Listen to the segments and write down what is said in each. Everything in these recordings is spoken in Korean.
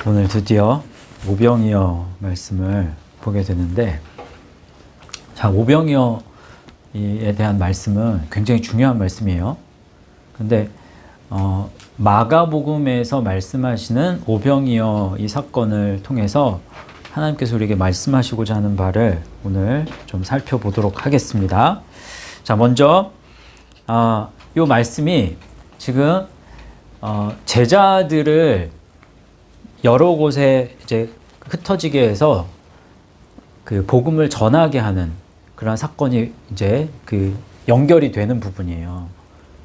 오늘 드디어 오병이어 말씀을 보게 되는데, 자, 오병이어에 대한 말씀은 굉장히 중요한 말씀이에요. 근데 마가복음에서 말씀하시는 오병이어 이 사건을 통해서 하나님께서 우리에게 말씀하시고자 하는 바를 오늘 좀 살펴보도록 하겠습니다. 자, 먼저 이 말씀이 지금 제자들을 여러 곳에 이제 흩어지게 해서 그 복음을 전하게 하는 그런 사건이 이제 그 연결이 되는 부분이에요.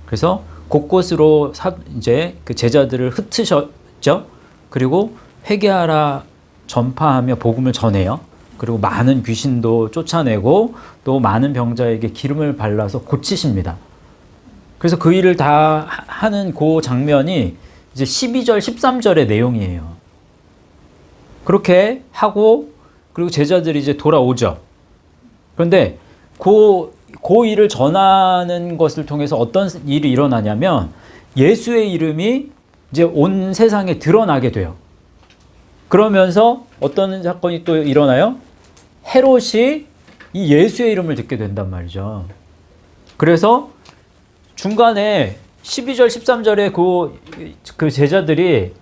그래서 곳곳으로 이제 그 제자들을 흩으셨죠. 그리고 회개하라 전파하며 복음을 전해요. 그리고 많은 귀신도 쫓아내고 또 많은 병자에게 기름을 발라서 고치십니다. 그래서 그 일을 다 하는 그 장면이 이제 12절, 13절의 내용이에요. 그렇게 하고 그리고 제자들이 이제 돌아오죠. 그런데 그 일을 전하는 것을 통해서 어떤 일이 일어나냐면 예수의 이름이 이제 온 세상에 드러나게 돼요. 그러면서 어떤 사건이 또 일어나요? 헤롯이 이 예수의 이름을 듣게 된단 말이죠. 그래서 중간에 12절, 13절에 그 제자들이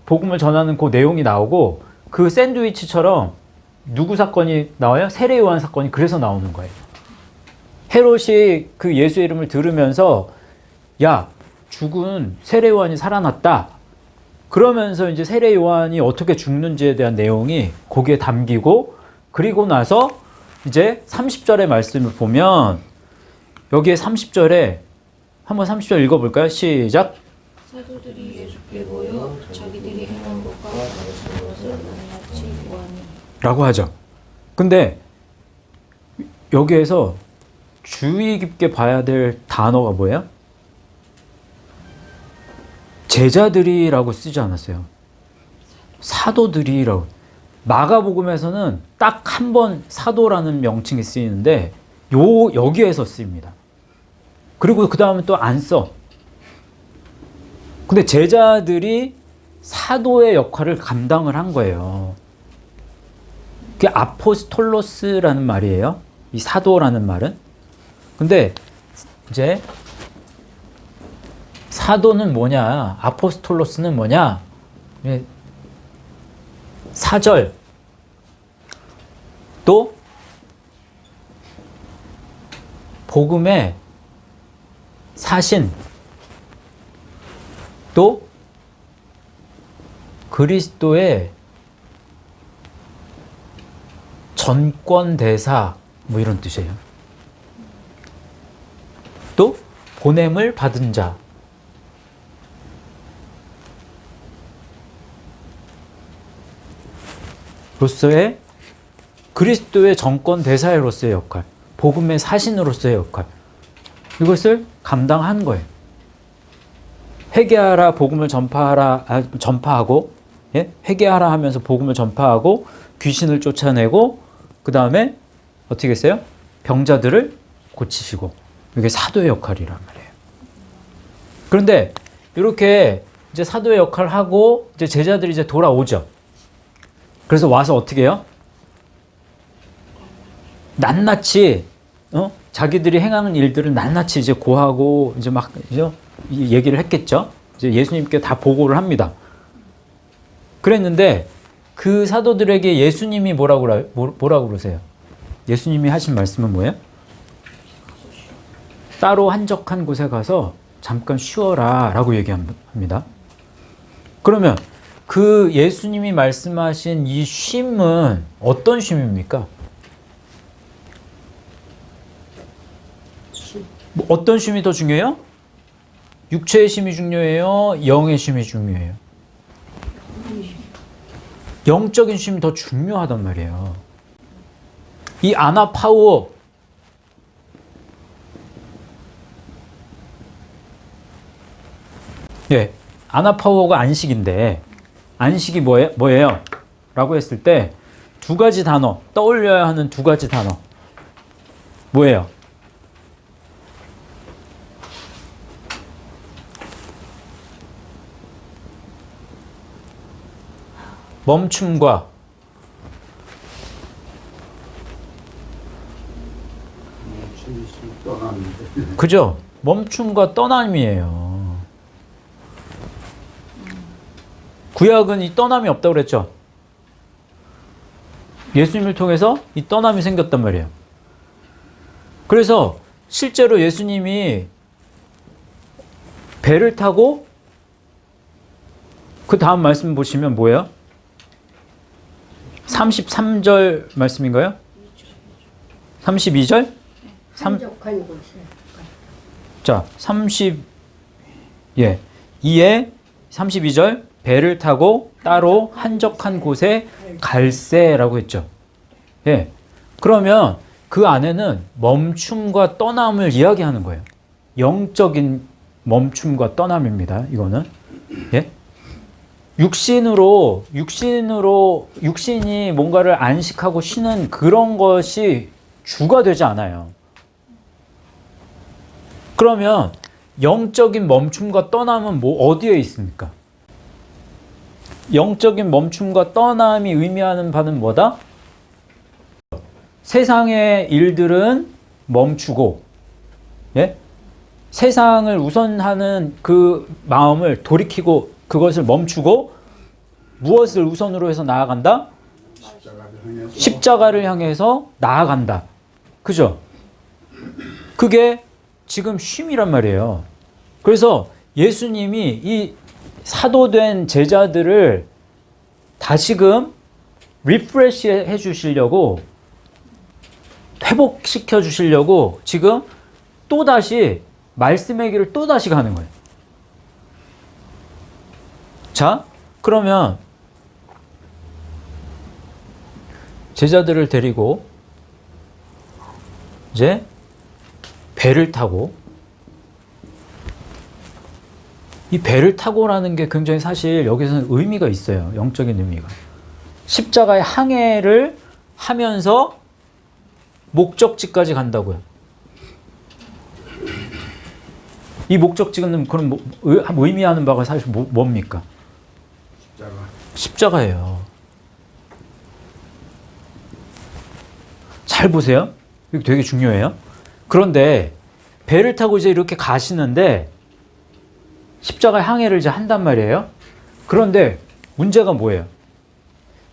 복음을 전하는 그 내용이 나오고 그 샌드위치처럼 누구 사건이 나와요? 세례 요한 사건이 그래서 나오는 거예요. 헤롯이 그 예수의 이름을 들으면서 야, 죽은 세례 요한이 살아났다. 그러면서 이제 세례 요한이 어떻게 죽는지에 대한 내용이 거기에 담기고, 그리고 나서 이제 30절의 말씀을 보면 여기에 30절에 한번 30절 읽어볼까요? 시작. 사도들이 예수께 모여 자기들이 행한 것과 가르친 것을 낱낱이 보아니 라고 하죠. 근데 여기에서 주의 깊게 봐야 될 단어가 뭐예요? 제자들이라고 쓰지 않았어요. 사도들이라고. 마가복음에서는 딱 한 번 사도라는 명칭이 쓰이는데 여기에서 쓰입니다. 그리고 그 다음에 또 안 써. 근데 제자들이 사도의 역할을 감당을 한 거예요. 그게 아포스톨로스라는 말이에요. 이 사도라는 말은. 근데 이제 사도는 뭐냐, 아포스톨로스는 뭐냐, 사절, 또 복음의 사신, 또 그리스도의 전권대사, 뭐 이런 뜻이에요. 또 보냄을 받은 자, 로서의 그리스도의 전권대사로서의 역할, 복음의 사신으로서의 역할, 이것을 감당한 거예요. 회개하라, 복음을 전파하고, 예? 회개하라 하면서 복음을 전파하고 귀신을 쫓아내고, 그 다음에 어떻게 했어요? 병자들을 고치시고. 이게 사도의 역할이란 말이에요. 그런데 이렇게 이제 사도의 역할을 하고 이제 제자들이 이제 돌아오죠. 그래서 와서 어떻게 해요? 낱낱이 자기들이 행하는 일들을 낱낱이 이제 고하고 이제 막 이제 얘기를 했겠죠. 이제 예수님께 다 보고를 합니다. 그랬는데 그 사도들에게 예수님이 뭐라고 그러세요? 예수님이 하신 말씀은 뭐예요? 따로 한적한 곳에 가서 잠깐 쉬어라 라고 얘기합니다. 그러면 그 예수님이 말씀하신 이 쉼은 어떤 쉼입니까? 어떤 쉼이 더 중요해요? 육체의 쉼이 중요해요? 영의 쉼이 중요해요? 영적인 쉼이 더 중요하단 말이에요. 이 아나파우어, 예, 아나파우어가 안식인데 안식이 뭐예요? 라고 했을 때 두 가지 단어, 떠올려야 하는 두 가지 단어 뭐예요? 멈춤과 그죠? 멈춤과 떠남이에요. 구약은 이 떠남이 없다고 그랬죠? 예수님을 통해서 이 떠남이 생겼단 말이에요. 그래서 실제로 예수님이 배를 타고 그 다음 말씀 보시면 뭐예요? 33절 말씀인가요? 32절? 한적한 곳에 자, 2에 32절 배를 타고 따로 한적한 곳에 갈새라고 했죠. 예. 그러면 그 안에는 멈춤과 떠남을 이야기하는 거예요. 영적인 멈춤과 떠남입니다. 이거는. 예? 육신이 뭔가를 안식하고 쉬는 그런 것이 주가 되지 않아요. 그러면 영적인 멈춤과 떠남은 어디에 있습니까? 영적인 멈춤과 떠남이 의미하는 바는 뭐다? 세상의 일들은 멈추고, 예? 세상을 우선하는 그 마음을 돌이키고 그것을 멈추고 무엇을 우선으로 해서 나아간다? 십자가를 향해서 나아간다. 그죠? 그게 지금 쉼이란 말이에요. 그래서 예수님이 이 사도된 제자들을 다시금 리프레시 해 주시려고, 회복시켜 주시려고 지금 또다시 말씀의 길을 또다시 가는 거예요. 자, 그러면 제자들을 데리고 이제 배를 타고, 이 배를 타고라는 게 굉장히 사실 여기서는 의미가 있어요. 영적인 의미가. 십자가의 항해를 하면서 목적지까지 간다고요. 이 목적지는 그럼 의미하는 바가 사실 뭡니까? 십자가예요. 잘 보세요. 이거 되게 중요해요. 그런데 배를 타고 이제 이렇게 가시는데 십자가의 항해를 이제 한단 말이에요. 그런데 문제가 뭐예요?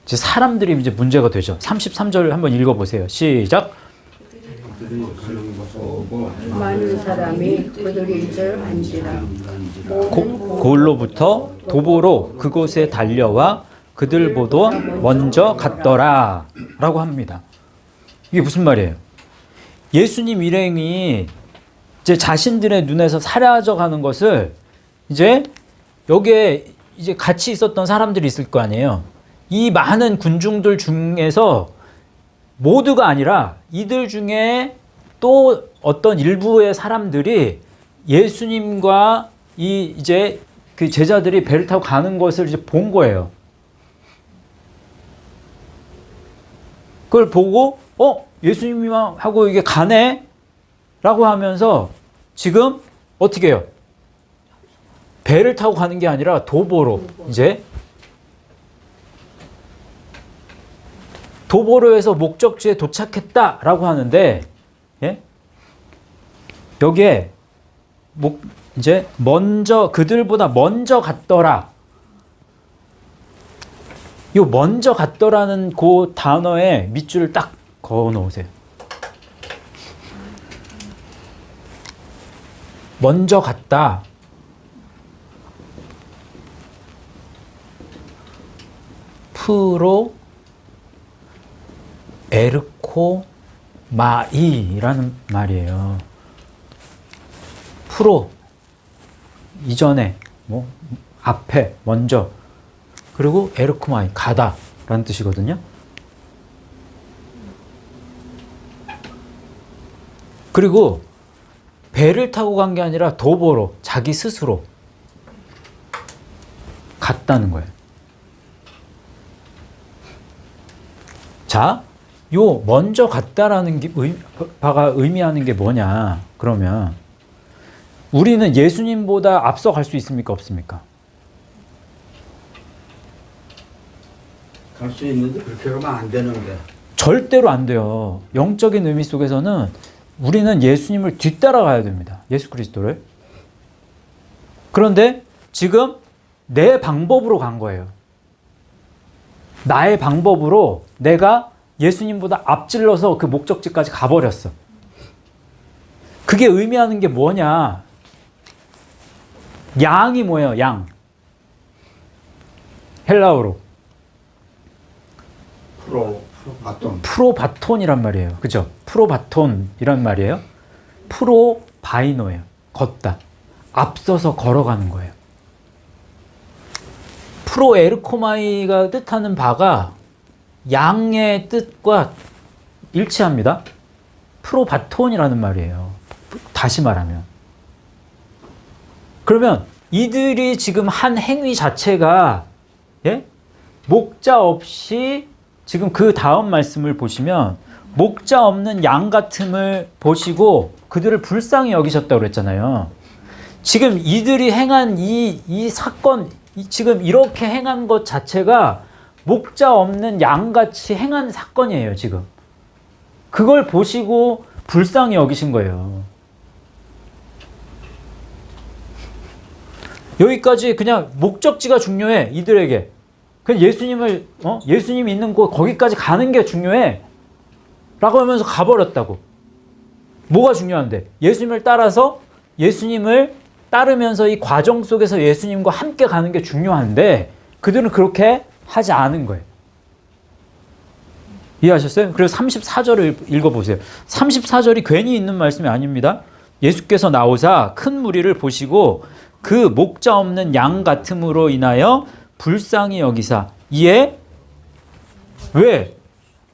이제 사람들이 이제 문제가 되죠. 33절 한번 읽어보세요. 시작. 많은 사람이 그들이 이절 안지라 골로부터 도보로 그곳에 달려와 그들보다 먼저 갔더라 라고 합니다. 이게 무슨 말이에요? 예수님 일행이 이제 자신들의 눈에서 사라져 가는 것을 이제 여기에 이제 같이 있었던 사람들이 있을 거 아니에요. 이 많은 군중들 중에서 모두가 아니라 이들 중에 또 어떤 일부의 사람들이 예수님과 이제 그 제자들이 배를 타고 가는 것을 이제 본 거예요. 그걸 보고 예수님하고 이게 가네? 라고 하면서 지금 어떻게 해요? 배를 타고 가는 게 아니라 도보로 이제 도보로에서 목적지에 도착했다라고 하는데, 예? 여기에 이제 먼저 그들보다 먼저 갔더라. 이 먼저 갔더라는 그 단어에 밑줄을 딱 그어 놓으세요. 먼저 갔다. 프로 에르코 마이라는 말이에요. 프로 이전에 뭐 앞에 먼저, 그리고 에르코마이 가다라는 뜻이거든요. 그리고 배를 타고 간 게 아니라 도보로 자기 스스로 갔다는 거예요. 자, 요 먼저 갔다라는 게 바가 의미하는 게 뭐냐? 그러면 우리는 예수님보다 앞서 갈 수 있습니까? 없습니까? 갈 수 있는데 그렇게 하면 안 되는데. 절대로 안 돼요. 영적인 의미 속에서는 우리는 예수님을 뒤따라가야 됩니다. 예수 그리스도를. 그런데 지금 내 방법으로 간 거예요. 나의 방법으로 내가 예수님보다 앞질러서 그 목적지까지 가버렸어. 그게 의미하는 게 뭐냐? 양이 뭐예요? 양. 헬라어로. 프로바톤. 프로바톤이란 말이에요. 그죠? 프로바톤이란 말이에요. 프로바이노예요. 걷다. 앞서서 걸어가는 거예요. 프로에르코마이가 뜻하는 바가 양의 뜻과 일치합니다. 프로바톤이라는 말이에요. 다시 말하면. 그러면 이들이 지금 한 행위 자체가 예? 목자 없이 지금 그 다음 말씀을 보시면 목자 없는 양 같음을 보시고 그들을 불쌍히 여기셨다고 그랬잖아요. 지금 이들이 행한 이 사건, 지금 이렇게 행한 것 자체가 목자 없는 양같이 행한 사건이에요, 지금. 그걸 보시고 불쌍히 여기신 거예요. 여기까지 그냥 목적지가 중요해, 이들에게. 그냥 예수님이 있는 곳, 거기까지 가는 게 중요해. 라고 하면서 가버렸다고. 뭐가 중요한데? 예수님을 따라서 예수님을 따르면서 이 과정 속에서 예수님과 함께 가는 게 중요한데 그들은 그렇게 하지 않은 거예요. 이해하셨어요? 그래서 34절을 읽어보세요. 34절이 괜히 있는 말씀이 아닙니다. 예수께서 나오사 큰 무리를 보시고 그 목자 없는 양 같음으로 인하여 불쌍히 여기사. 이에 왜?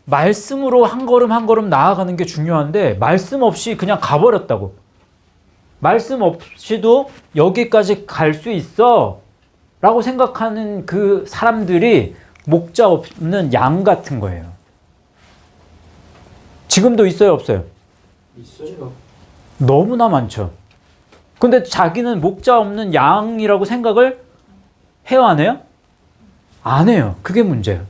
말씀으로 한 걸음 한 걸음 나아가는 게 중요한데 말씀 없이 그냥 가버렸다고. 말씀 없이도 여기까지 갈 수 있어 라고 생각하는 그 사람들이 목자 없는 양 같은 거예요. 지금도 있어요, 없어요? 있어요. 너무나 많죠. 근데 자기는 목자 없는 양이라고 생각을 해요, 안 해요? 안 해요. 그게 문제예요.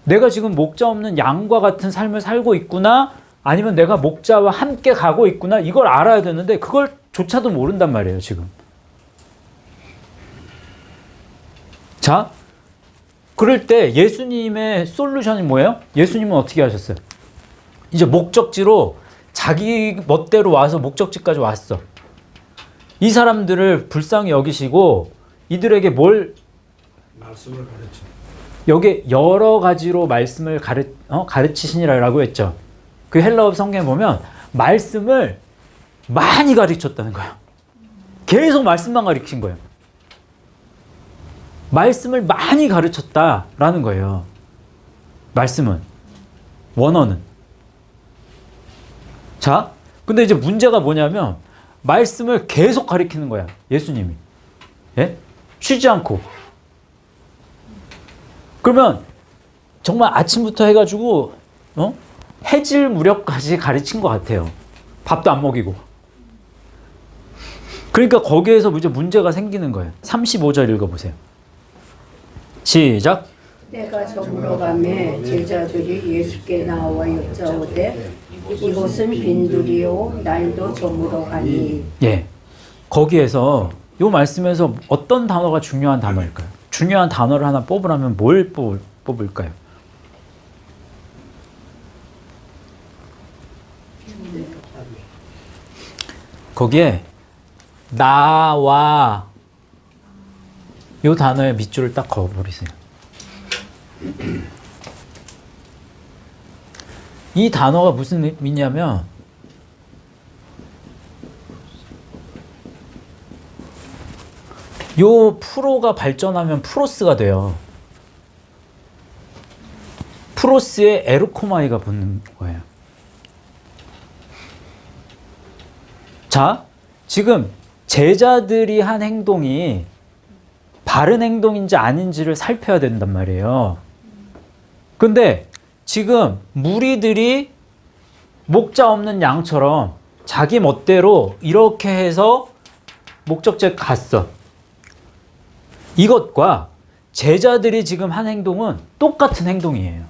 내가 지금 목자 없는 양과 같은 삶을 살고 있구나, 아니면 내가 목자와 함께 가고 있구나, 이걸 알아야 되는데 그걸 조차도 모른단 말이에요, 지금. 자, 그럴 때 예수님의 솔루션이 뭐예요? 예수님은 어떻게 하셨어요? 이제 목적지로 자기 멋대로 와서 목적지까지 왔어. 이 사람들을 불쌍히 여기시고 이들에게 뭘 말씀을 가르쳐. 여기 여러 가지로 말씀을 가르치시니라고 했죠. 그 헬라어 성경에 보면 말씀을 많이 가르쳤다는 거예요. 계속 말씀만 가르친 거예요. 말씀을 많이 가르쳤다라는 거예요. 말씀은, 원어는. 자, 근데 이제 문제가 뭐냐면 말씀을 계속 가르치는 거야, 예수님이. 예? 쉬지 않고. 그러면 정말 아침부터 해가지고 해질 무렵까지 가르친 것 같아요. 밥도 안 먹이고. 그러니까 거기에서 이제 문제가 생기는 거예요. 35절 읽어보세요. 시작. 때가 저물어가매 제자들이 예수께 나와 여짜오되 이곳은 빈들이요 날도 저물어가니. 예. 거기에서 이 말씀에서 어떤 단어가 중요한 단어일까요? 중요한 단어를 하나 뽑으라면 뭘 뽑을까요? 거기에 나와 이 단어의 밑줄을 딱 그어버리세요. 이 단어가 무슨 의미냐면 요 프로가 발전하면 프로스가 돼요. 프로스에 에르코마이가 붙는 거예요. 자, 지금 제자들이 한 행동이 바른 행동인지 아닌지를 살펴야 된단 말이에요. 근데 지금 무리들이 목자 없는 양처럼 자기 멋대로 이렇게 해서 목적지에 갔어. 이것과 제자들이 지금 한 행동은 똑같은 행동이에요.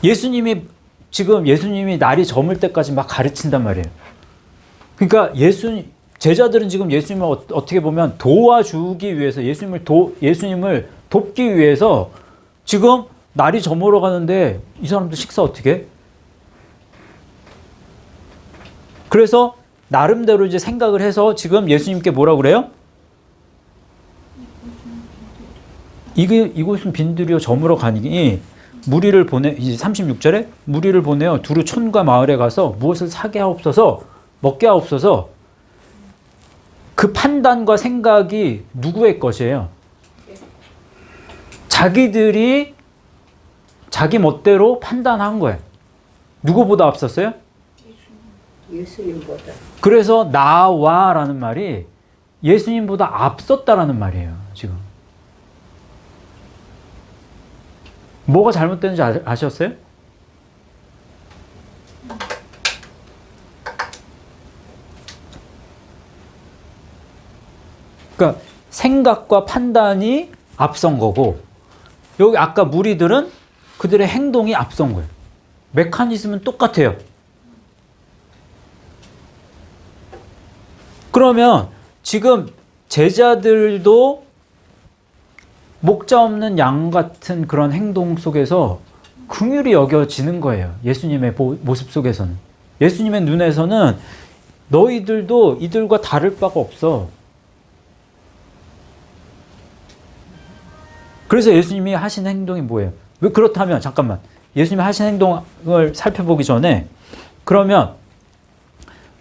예수님이 날이 저물 때까지 막 가르친단 말이에요. 그러니까 제자들은 지금 예수님을 어떻게 보면 도와주기 위해서 예수님을 돕기 위해서 지금 날이 저물어 가는데 이 사람들 식사 어떻게 해? 그래서 나름대로 이제 생각을 해서 지금 예수님께 뭐라고 그래요? 이곳은 빈들이요 저물어 가니 무리를 이제 36절에 무리를 보내어 두루 촌과 마을에 가서 무엇을 사게 하옵소서 먹게 하옵소서. 그 판단과 생각이 누구의 것이에요? 자기들이 자기 멋대로 판단한 거예요. 누구보다 앞섰어요? 예수님보다. 그래서 나와라는 말이 예수님보다 앞섰다라는 말이에요. 지금 뭐가 잘못되는지 아셨어요? 그러니까 생각과 판단이 앞선 거고 여기 아까 무리들은 그들의 행동이 앞선 거예요. 메커니즘은 똑같아요. 그러면 지금 제자들도 목자 없는 양 같은 그런 행동 속에서 긍휼히 여겨지는 거예요. 예수님의 모습 속에서는. 예수님의 눈에서는 너희들도 이들과 다를 바가 없어. 그래서 예수님이 하신 행동이 뭐예요? 왜 그렇다면 잠깐만. 예수님이 하신 행동을 살펴보기 전에 그러면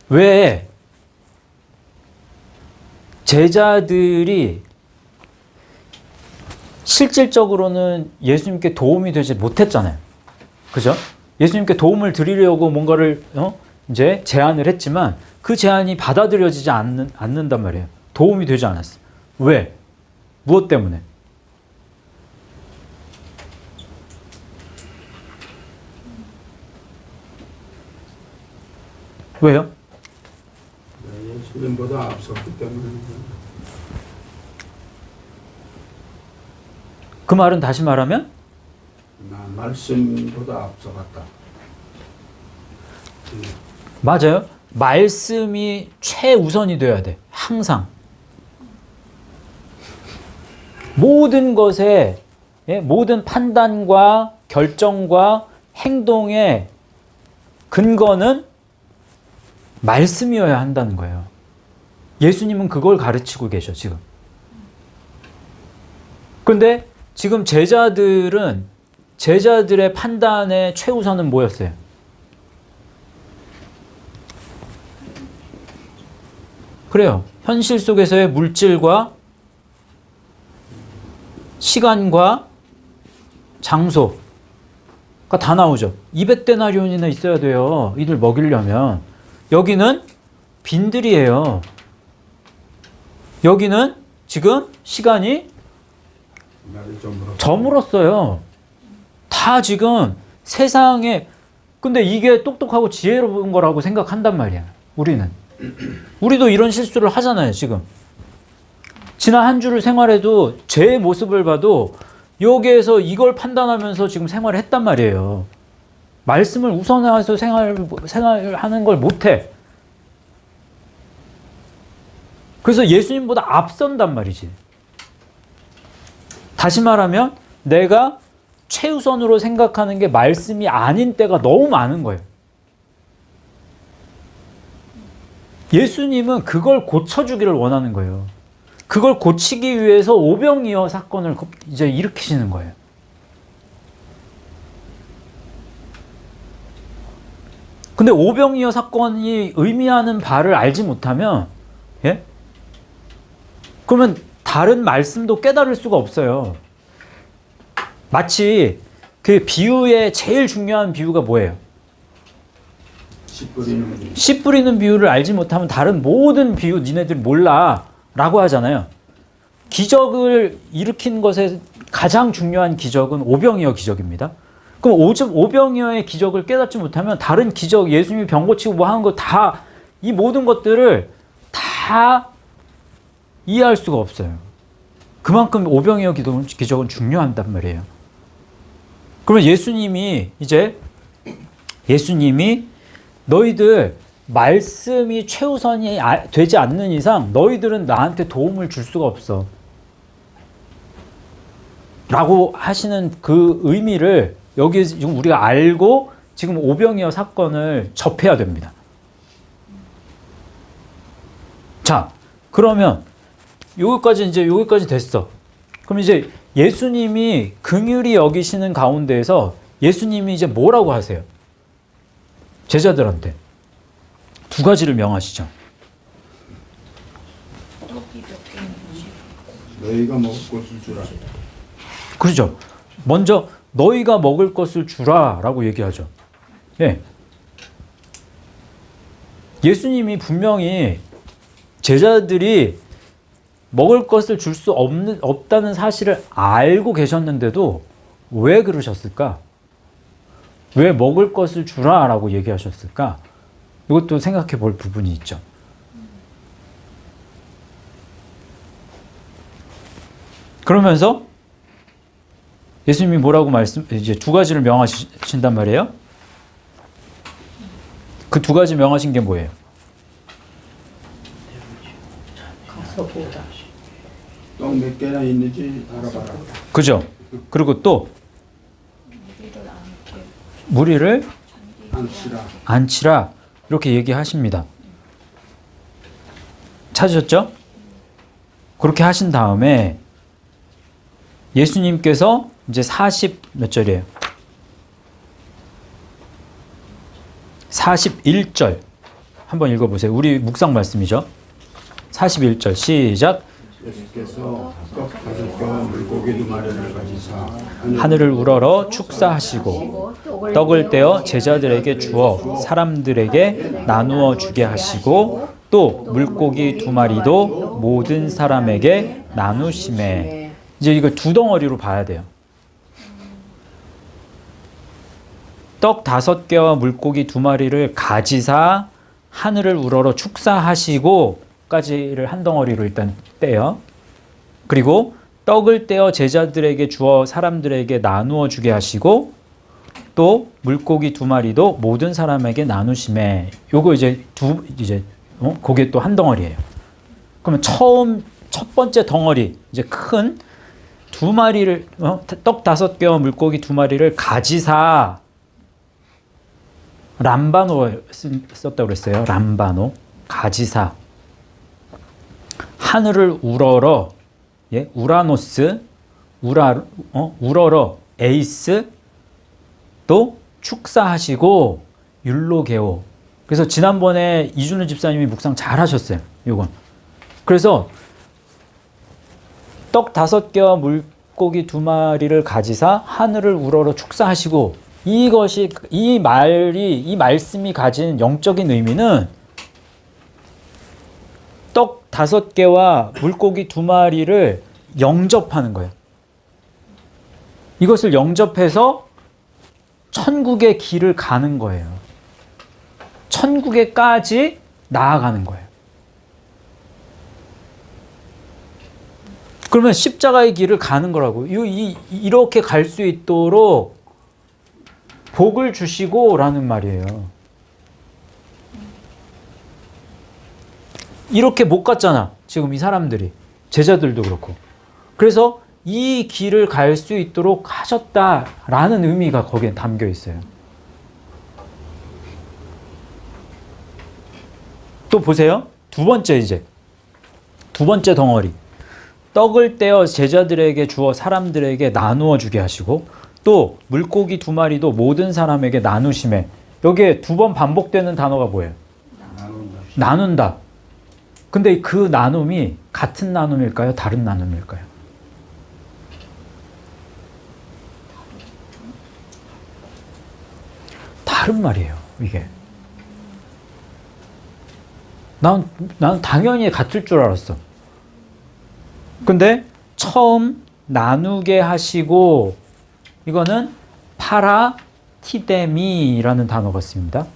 왜 제자들이 실질적으로는 예수님께 도움이 되지 못했잖아요. 그죠? 예수님께 도움을 드리려고 뭔가를 이제 제안을 했지만 그 제안이 받아들여지지 않는단 말이에요. 도움이 되지 않았어. 왜? 무엇 때문에? 왜요? 예수님보다 앞섰기 때문에. 그 말은 다시 말하면 나 말씀보다 앞서갔다. 맞아요. 말씀이 최우선이 돼야 돼. 항상. 모든 것에 모든 판단과 결정과 행동의 근거는 말씀이어야 한다는 거예요. 예수님은 그걸 가르치고 계셔 지금. 그런데 지금 제자들의 판단의 최우선은 뭐였어요? 그래요. 현실 속에서의 물질과 시간과 장소가 다 나오죠. 200데나리온이나 있어야 돼요. 이들 먹이려면. 여기는 빈들이에요. 여기는 지금 시간이 저물었어요. 다 지금 세상에. 근데 이게 똑똑하고 지혜로운 거라고 생각한단 말이야. 우리도 이런 실수를 하잖아요. 지금 지난 한 주를 생활해도 제 모습을 봐도 여기에서 이걸 판단하면서 지금 생활을 했단 말이에요. 말씀을 우선해서 생활하는 걸 못해. 그래서 예수님보다 앞선단 말이지. 다시 말하면 내가 최우선으로 생각하는 게 말씀이 아닌 때가 너무 많은 거예요. 예수님은 그걸 고쳐주기를 원하는 거예요. 그걸 고치기 위해서 오병이어 사건을 이제 일으키시는 거예요. 근데 오병이어 사건이 의미하는 바를 알지 못하면, 그러면 다른 말씀도 깨달을 수가 없어요. 마치 그 비유의 제일 중요한 비유가 뭐예요? 씨 뿌리는 비유를 알지 못하면 다른 모든 비유 니네들 몰라 라고 하잖아요. 기적을 일으킨 것에 가장 중요한 기적은 오병이어 기적입니다. 그럼 오병이어의 기적을 깨닫지 못하면 다른 기적, 예수님이 병 고치고 뭐 하는 거 다, 이 모든 것들을 다 이해할 수가 없어요. 그만큼 오병이어 기적은 중요한단 말이에요. 그러면 예수님이 너희들 말씀이 최우선이 되지 않는 이상 너희들은 나한테 도움을 줄 수가 없어. 라고 하시는 그 의미를 여기 지금 우리가 알고 지금 오병이어 사건을 접해야 됩니다. 자, 그러면 여기까지 됐어. 그럼 이제 예수님이 긍휼히 여기시는 가운데에서 예수님이 이제 뭐라고 하세요? 제자들한테 두 가지를 명하시죠. 떡이 몇 개인지 너희가 먹을 것을 주라. 그렇죠. 먼저 너희가 먹을 것을 주라 라고 얘기하죠. 예. 예수님이 분명히 제자들이 먹을 것을 줄 수 없다는 사실을 알고 계셨는데도 왜 그러셨을까? 왜 먹을 것을 주라 라고 얘기하셨을까? 이것도 생각해 볼 부분이 있죠. 그러면서 예수님이 뭐라고 이제 두 가지를 명하신단 말이에요. 그 두 가지 명하신 게 뭐예요? 가서 보라. 떡 몇 개나 있는지 알아봐라. 그죠? 그리고 또 무리를 않게 무리를 안치라. 앉히라 이렇게 얘기하십니다. 찾으셨죠? 그렇게 하신 다음에 예수님께서 이제 40 몇 절이에요? 41절 한번 읽어보세요. 우리 묵상 말씀이죠. 41절 시작. 예수께서 떡 5개와 물고기 2마리를 가지사 하늘을 우러러 축사하시고 떡을 떼어 제자들에게 주어 사람들에게 나누어 주게 하시고 또 물고기 2마리도 모든 사람에게 나누시매. 이제 이걸 두 덩어리로 봐야 돼요. 떡 5개와 물고기 2마리를 가지사 하늘을 우러러 축사하시고 까지를 한 덩어리로 일단 떼요. 그리고 떡을 떼어 제자들에게 주어 사람들에게 나누어 주게 하시고 또 물고기 2마리도 모든 사람에게 나누심에. 요거 이제 그게 또 한 덩어리예요. 그러면 첫 번째 덩어리 이제 큰 2마리를 떡 5개와 물고기 2마리를 가지사 람바노 썼다고 그랬어요. 람바노 가지사 하늘을 우러러 우라노스 우러러 에이스 또 축사하시고 율로게오. 그래서 지난번에 이준우 집사님이 묵상 잘 하셨어요. 요건. 그래서 떡 5개와 물고기 2마리를 가지사 하늘을 우러러 축사하시고 이 말씀이 가진 영적인 의미는 떡 5개와 물고기 2마리를 영접하는 거예요. 이것을 영접해서 천국의 길을 가는 거예요. 천국에까지 나아가는 거예요. 그러면 십자가의 길을 가는 거라고. 이렇게 갈 수 있도록 복을 주시고 라는 말이에요. 이렇게 못 갔잖아. 지금 이 사람들이. 제자들도 그렇고. 그래서 이 길을 갈 수 있도록 하셨다라는 의미가 거기에 담겨 있어요. 또 보세요. 두 번째 덩어리. 떡을 떼어 제자들에게 주어 사람들에게 나누어 주게 하시고 또 물고기 2마리도 모든 사람에게 나누심에. 여기에 2번 반복되는 단어가 뭐예요? 나눈다. 근데 그 나눔이 같은 나눔일까요? 다른 나눔일까요? 다른 말이에요, 이게. 난 당연히 같을 줄 알았어. 근데 처음 나누게 하시고 이거는 파라티데미라는 단어가 씁니다.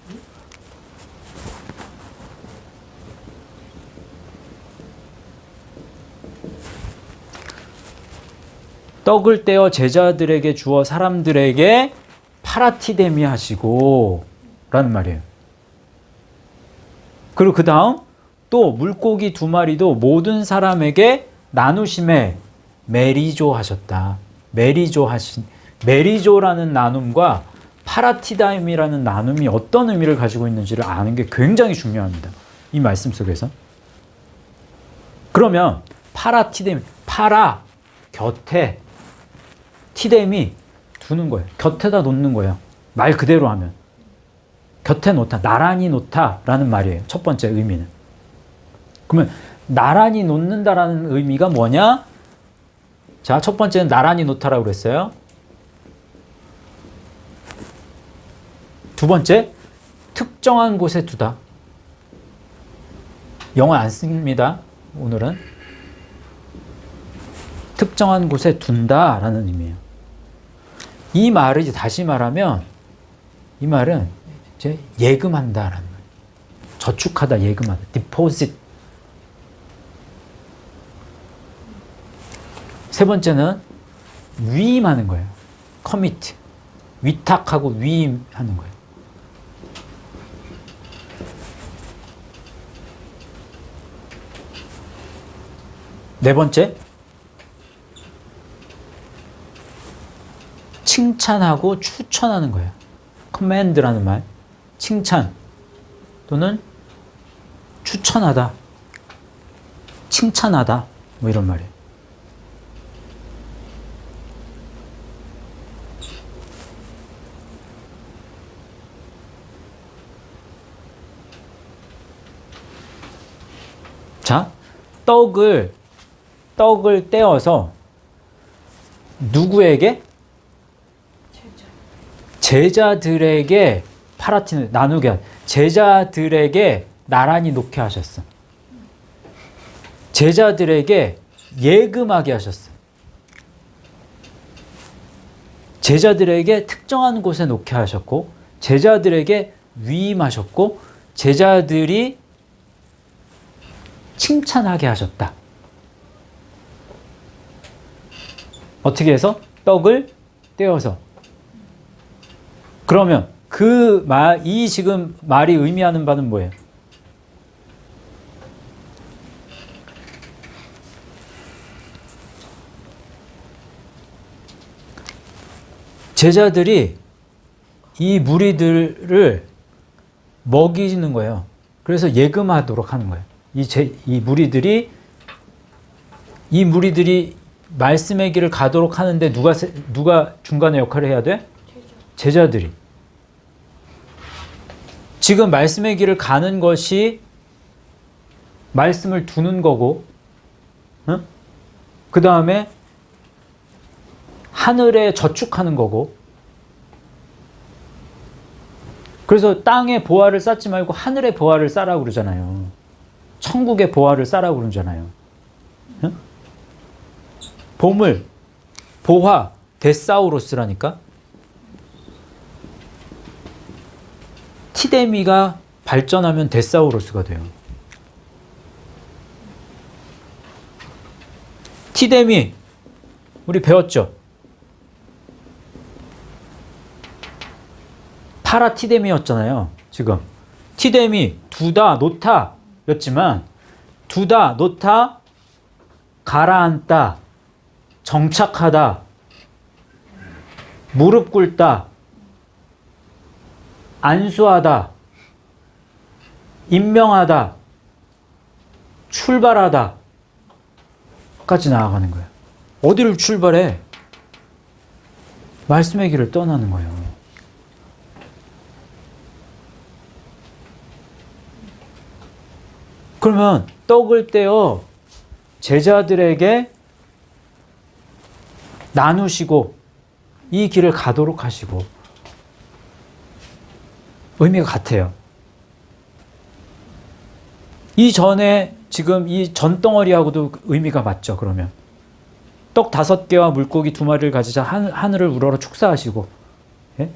떡을 떼어 제자들에게 주어 사람들에게 파라티데미 하시고 라는 말이에요. 그리고 그 다음 또 물고기 2마리도 모든 사람에게 나누심에 메리조 하셨다. 메리조라는 나눔과 파라티다임이라는 나눔이 어떤 의미를 가지고 있는지를 아는 게 굉장히 중요합니다. 이 말씀 속에서. 그러면 파라티뎀, 파라, 곁에, 티뎀이 두는 거예요. 곁에다 놓는 거예요. 말 그대로 하면. 곁에 놓다, 나란히 놓다라는 말이에요. 첫 번째 의미는. 그러면 나란히 놓는다라는 의미가 뭐냐? 자, 첫 번째는 나란히 놓다라고 그랬어요. 두 번째, 특정한 곳에 두다. 영어 안 씁니다. 오늘은. 특정한 곳에 둔다라는 의미예요. 이 말을 이제 다시 말하면 이 말은 이제 예금한다라는 말. 저축하다, 예금하다. deposit. 세 번째는 위임하는 거예요. commit. 위탁하고 위임하는 거예요. 네 번째, 칭찬하고 추천하는 거예요. command라는 말, 칭찬 또는 추천하다, 칭찬하다 뭐 이런 말이에요. 자, 떡을 떼어서 누구에게? 제자들에게 파라틴을 나누게 한, 제자들에게 나란히 놓게 하셨어. 제자들에게 예금하게 하셨어. 제자들에게 특정한 곳에 놓게 하셨고, 제자들에게 위임하셨고, 제자들이 칭찬하게 하셨다. 어떻게 해서? 떡을 떼어서. 그러면 이 지금 말이 의미하는 바는 뭐예요? 제자들이 이 무리들을 먹이는 거예요. 그래서 예금하도록 하는 거예요. 이 무리들이 말씀의 길을 가도록 하는데 누가 중간에 역할을 해야 돼? 제자들이. 지금 말씀의 길을 가는 것이 말씀을 두는 거고, 응? 그 다음에 하늘에 저축하는 거고, 그래서 땅에 보화를 쌓지 말고 하늘에 보화를 쌓라고 그러잖아요. 천국의 보화를 쌓라고 그러잖아요. 응? 보물, 보화, 데사우로스라니까. 티데미가 발전하면 데사우로스가 돼요. 티데미, 우리 배웠죠? 파라티데미였잖아요. 지금 티데미, 두다, 놓다 였지만, 두다, 놓다, 가라앉다, 정착하다, 무릎 꿇다, 안수하다, 임명하다, 출발하다 까지 나아가는 거예요. 어디를 출발해? 말씀의 길을 떠나는 거예요. 그러면 떡을 떼어 제자들에게 나누시고 이 길을 가도록 하시고, 의미가 같아요. 이전에 지금 이 전덩어리하고도 의미가 맞죠. 그러면 떡 5개와 물고기 2마리를 가지자 하늘을 우러러 축사하시고, 예?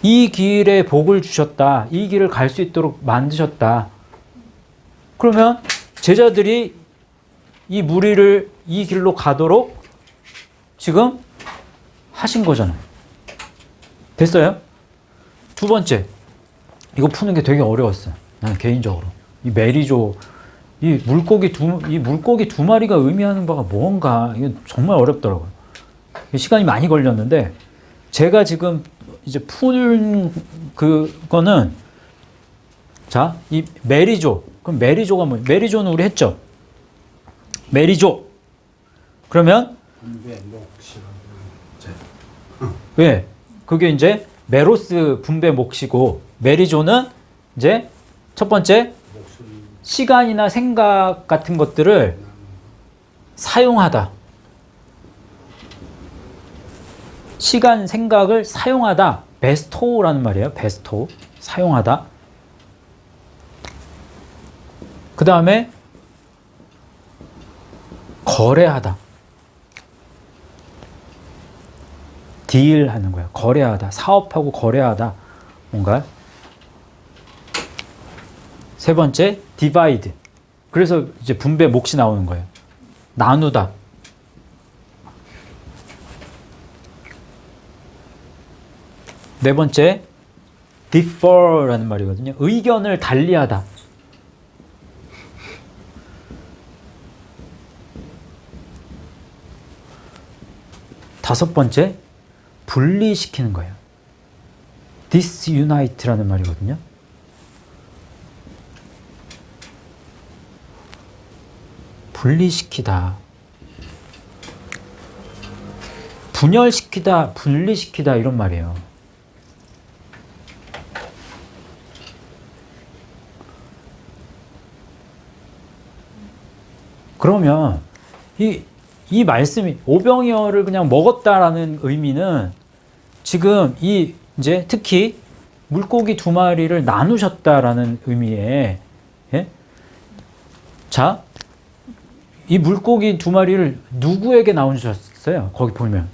이 길에 복을 주셨다. 이 길을 갈 수 있도록 만드셨다. 그러면 제자들이 이 무리를 이 길로 가도록 지금 하신 거잖아요. 됐어요? 두 번째, 이거 푸는 게 되게 어려웠어요. 나는 개인적으로. 이 메리조, 이 물고기 두 마리가 의미하는 바가 뭔가, 이게 정말 어렵더라고요. 시간이 많이 걸렸는데, 제가 지금 이제 푼 그거는, 자, 이 메리조. 그럼 메리조가 뭐예요? 메리조는 우리 했죠? 메리조. 그러면, 분배 목시라고. 왜? 그게 이제 메로스 분배 몫이고, 메리조는 이제 첫 번째, 시간이나 생각 같은 것들을 사용하다. 시간, 생각을 사용하다. 베스토라는 말이에요. 베스토. 사용하다. 그 다음에 거래하다. 딜하는 거야. 거래하다. 사업하고 거래하다. 뭔가. 세 번째, divide. 그래서 이제 분배 몫이 나오는 거예요. 나누다. 네 번째, differ라는 말이거든요. 의견을 달리하다. 다섯 번째, 분리시키는 거예요. disunite라는 말이거든요. 분리시키다. 분열시키다, 분리시키다 이런 말이에요. 그러면 이 말씀이 오병이어를 그냥 먹었다라는 의미는 지금 이 이제 특히 물고기 두 마리를 나누셨다라는 의미에 예? 자, 이 물고기 두 마리를 누구에게 나누셨어요? 거기 보면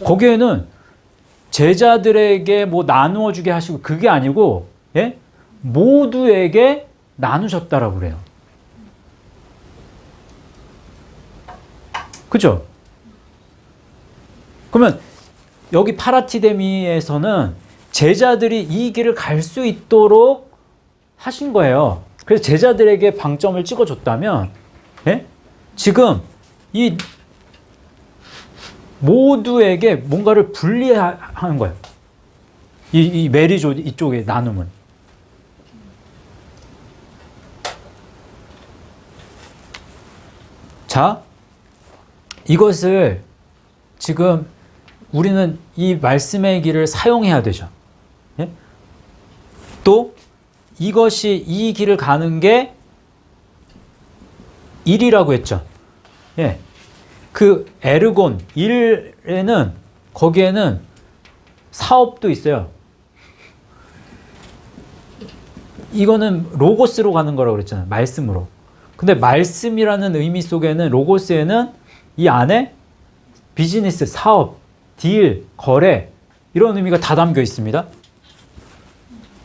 거기에는 제자들에게 뭐 나누어 주게 하시고 그게 아니고 예? 모두에게 나누셨다라고 그래요. 그죠? 그러면 여기 파라티데미에서는 제자들이 이 길을 갈 수 있도록 하신 거예요. 그래서 제자들에게 방점을 찍어줬다면 예? 지금 이 모두에게 뭔가를 분리하는 거예요. 이 메리조 이쪽의 나눔은. 자, 이것을 지금 우리는 이 말씀의 길을 사용해야 되죠. 예? 또 이것이 이 길을 가는 게 일이라고 했죠. 예. 그 에르곤, 일에는 거기에는 사업도 있어요. 이거는 로고스로 가는 거라고 그랬잖아요. 말씀으로. 근데 말씀이라는 의미 속에는 로고스에는 이 안에 비즈니스, 사업, 딜, 거래 이런 의미가 다 담겨 있습니다.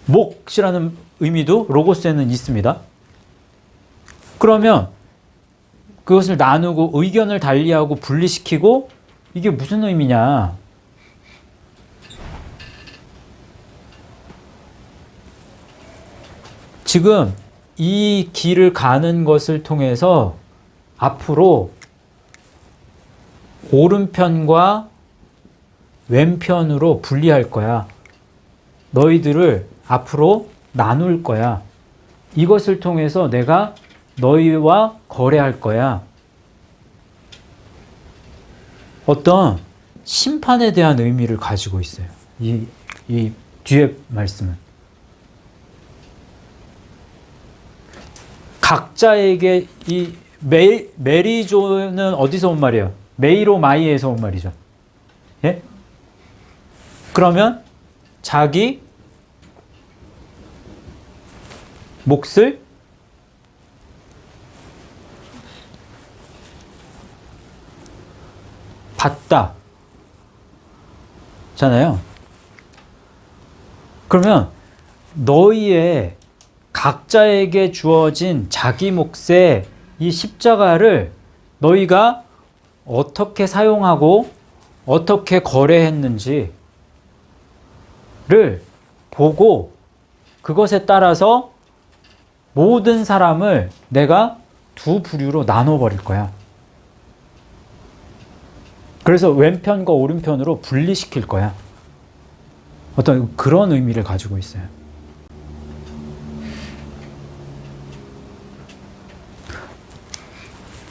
몫이라는 의미도 로고스에는 있습니다. 그러면 그것을 나누고 의견을 달리하고 분리시키고 이게 무슨 의미냐? 지금 이 길을 가는 것을 통해서 앞으로 오른편과 왼편으로 분리할 거야. 너희들을 앞으로 나눌 거야. 이것을 통해서 내가 너희와 거래할 거야. 어떤 심판에 대한 의미를 가지고 있어요. 이 뒤에 말씀은. 각자에게 이 메리조는 어디서 온 말이에요? 메이로마이에서 온 말이죠. 예? 그러면 자기 몫을 받다 잖아요. 그러면 너희의 각자에게 주어진 자기 몫의 이 십자가를 너희가 어떻게 사용하고 어떻게 거래했는지를 보고 그것에 따라서 모든 사람을 내가 두 부류로 나눠버릴 거야. 그래서 왼편과 오른편으로 분리시킬 거야. 어떤 그런 의미를 가지고 있어요.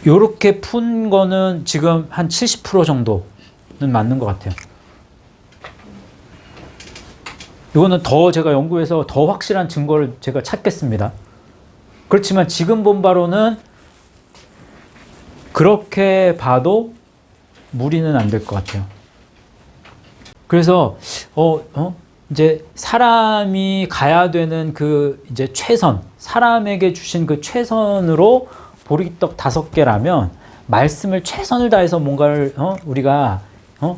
요렇게 푼 거는 지금 한 70% 정도는 맞는 것 같아요. 이거는 더 제가 연구해서 더 확실한 증거를 제가 찾겠습니다. 그렇지만 지금 본 바로는 그렇게 봐도 무리는 안 될 것 같아요. 그래서 이제 사람이 가야 되는 그 이제 최선, 사람에게 주신 그 최선으로 보리떡 5개라면 말씀을 최선을 다해서 뭔가를 우리가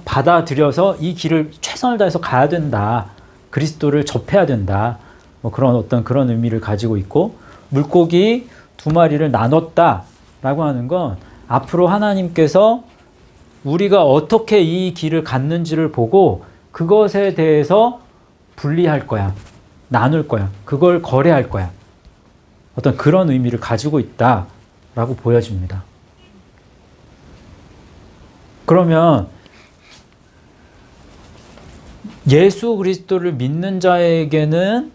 받아들여서 이 길을 최선을 다해서 가야 된다. 그리스도를 접해야 된다. 뭐 그런 어떤 그런 의미를 가지고 있고, 물고기 2마리를 나눴다라고 하는 건 앞으로 하나님께서 우리가 어떻게 이 길을 갔는지를 보고 그것에 대해서 분리할 거야. 나눌 거야. 그걸 거래할 거야. 어떤 그런 의미를 가지고 있다라고 보여집니다. 그러면 예수 그리스도를 믿는 자에게는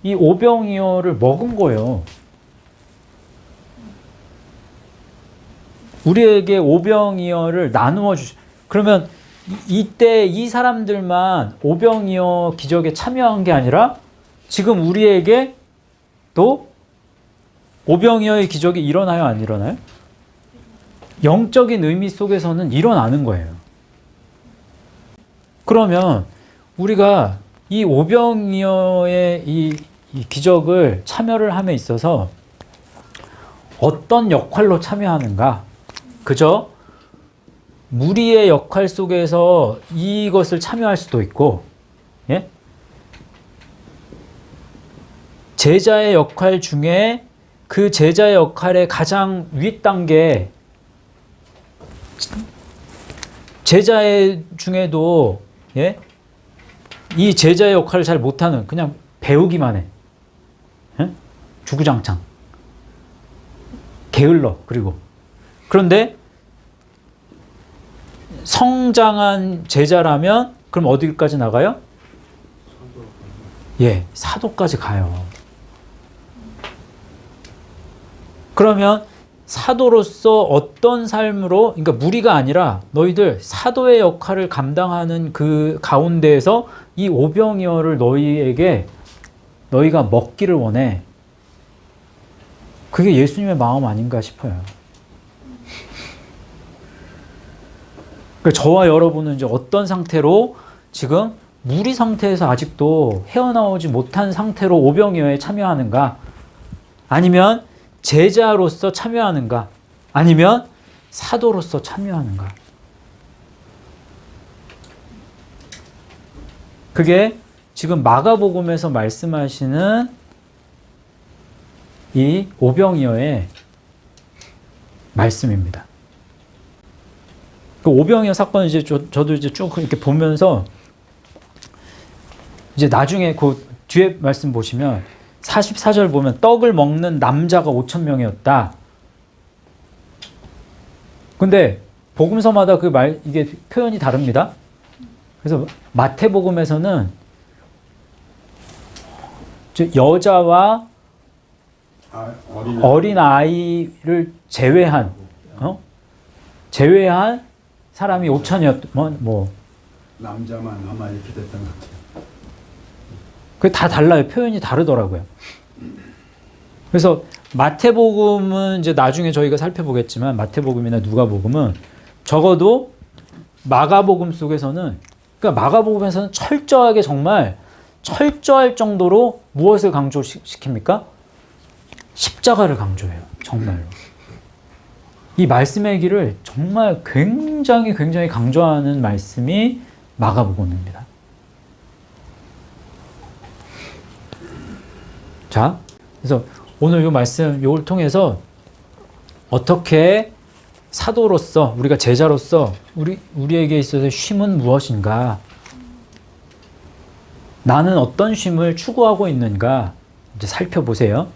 이 오병이어를 먹은 거예요. 우리에게 오병이어를 나누어 주시. 그러면 이때 이 사람들만 오병이어 기적에 참여한 게 아니라 지금 우리에게 또 오병이어의 기적이 일어나요, 안 일어나요? 영적인 의미 속에서는 일어나는 거예요. 그러면 우리가 이 오병이어의 이 기적을 참여를 함에 있어서 어떤 역할로 참여하는가? 그저 무리의 역할 속에서 이것을 참여할 수도 있고, 예? 제자의 역할 중에 그 제자의 역할의 가장 윗단계, 제자의 중에도, 예? 이 제자의 역할을 잘 못하는, 그냥 배우기만 해. 예? 주구장창. 게을러, 그리고. 그런데 성장한 제자라면 그럼 어디까지 나가요? 예, 사도까지 가요. 그러면 사도로서 어떤 삶으로, 그러니까 무리가 아니라 너희들 사도의 역할을 감당하는 그 가운데에서 이 오병이어를 너희가 먹기를 원해. 그게 예수님의 마음 아닌가 싶어요. 그러니까 저와 여러분은 이제 어떤 상태로 지금 무리 상태에서 아직도 헤어나오지 못한 상태로 오병이어에 참여하는가? 아니면 제자로서 참여하는가? 아니면 사도로서 참여하는가? 그게 지금 마가복음에서 말씀하시는 이 오병이어의 말씀입니다. 그 오병이어 사건을 이제 저도 이제 쭉 이렇게 보면서 이제 나중에 그 뒤에 말씀 보시면 44절 보면 떡을 먹는 남자가 5,000명이었다. 근데 복음서마다 이게 표현이 다릅니다. 그래서 마태복음에서는 여자와 어린 아이를 제외한 사람이 5,000이었 남자만 아마 이렇게 됐던 것 같아요. 그게 다 달라요. 표현이 다르더라고요. 그래서 마태복음은 이제 나중에 저희가 살펴보겠지만 마태복음이나 누가복음은 적어도 마가복음 속에서는, 그러니까 마가복음에서는 철저하게 정말 철저할 정도로 무엇을 강조시킵니까? 십자가를 강조해요. 정말로. 이 말씀의 길을 정말 굉장히 강조하는 말씀이 마가복음입니다. 자, 그래서 오늘 이 말씀, 이걸 통해서 어떻게 사도로서 우리가 제자로서 우리에게 있어서 쉼은 무엇인가? 나는 어떤 쉼을 추구하고 있는가? 이제 살펴보세요.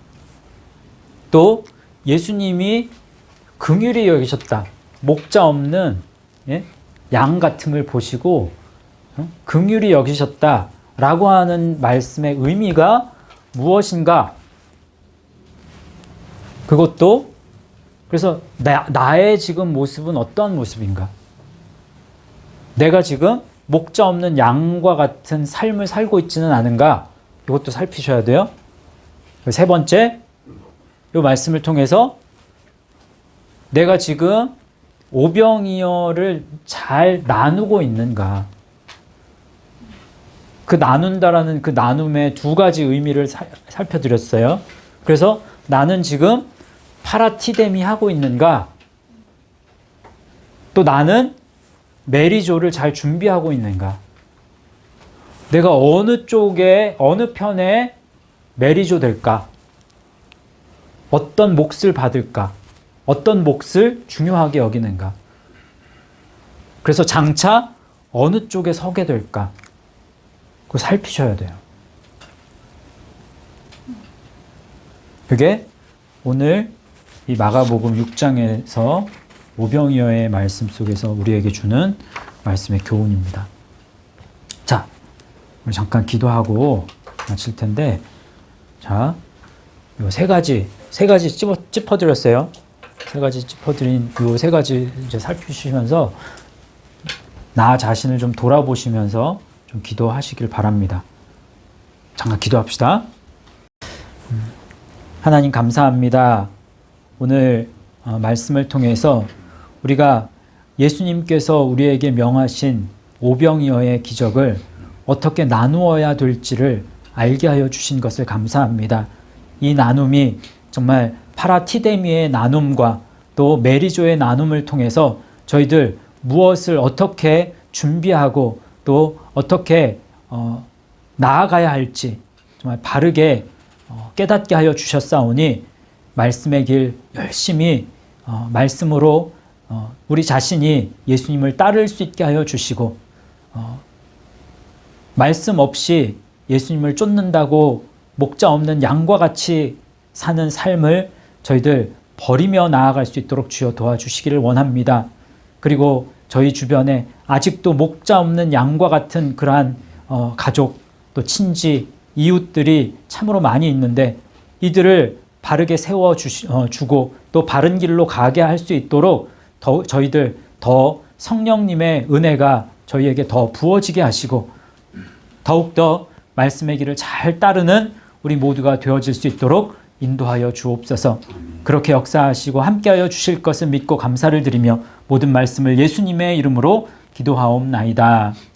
또 예수님이 긍휼히 여기셨다. 목자 없는 양 같음을 보시고 긍휼히 여기셨다라고 하는 말씀의 의미가 무엇인가? 그것도 그래서 나의 지금 모습은 어떤 모습인가? 내가 지금 목자 없는 양과 같은 삶을 살고 있지는 않은가? 이것도 살피셔야 돼요. 세 번째, 이 말씀을 통해서 내가 지금 오병이어를 잘 나누고 있는가? 그 나눈다라는 그 나눔의 두 가지 의미를 살펴드렸어요. 그래서 나는 지금 파라티데미 하고 있는가? 또 나는 메리조를 잘 준비하고 있는가? 내가 어느 쪽에, 어느 편에 메리조 될까? 어떤 몫을 받을까? 어떤 몫을 중요하게 여기는가? 그래서 장차 어느 쪽에 서게 될까? 그거 살피셔야 돼요. 그게 오늘 이 마가복음 6장에서 오병이어의 말씀 속에서 우리에게 주는 말씀의 교훈입니다. 자, 우리 잠깐 기도하고 마칠 텐데, 자, 요 세 가지 짚어드렸어요. 세 가지 짚어드린 요 세 가지 이제 살피시면서 나 자신을 좀 돌아보시면서 좀 기도하시길 바랍니다. 잠깐 기도합시다. 하나님 감사합니다. 오늘 말씀을 통해서 우리가 예수님께서 우리에게 명하신 오병이어의 기적을 어떻게 나누어야 될지를 알게 하여 주신 것을 감사합니다. 이 나눔이 정말 파라티데미의 나눔과 또 메리조의 나눔을 통해서 저희들 무엇을 어떻게 준비하고 또 어떻게 나아가야 할지 정말 바르게 깨닫게 하여 주셨사오니 말씀의 길 열심히 말씀으로 우리 자신이 예수님을 따를 수 있게 하여 주시고 말씀 없이 예수님을 쫓는다고 목자 없는 양과 같이 사는 삶을 저희들 버리며 나아갈 수 있도록 주여 도와주시기를 원합니다. 그리고 저희 주변에 아직도 목자 없는 양과 같은 그러한 가족 또 친지 이웃들이 참으로 많이 있는데 이들을 바르게 세워주고 또 바른 길로 가게 할 수 있도록 저희들 더 성령님의 은혜가 저희에게 더 부어지게 하시고 더욱더 말씀의 길을 잘 따르는 우리 모두가 되어질 수 있도록 인도하여 주옵소서. 그렇게 역사하시고 함께하여 주실 것을 믿고 감사를 드리며 모든 말씀을 예수님의 이름으로 기도하옵나이다.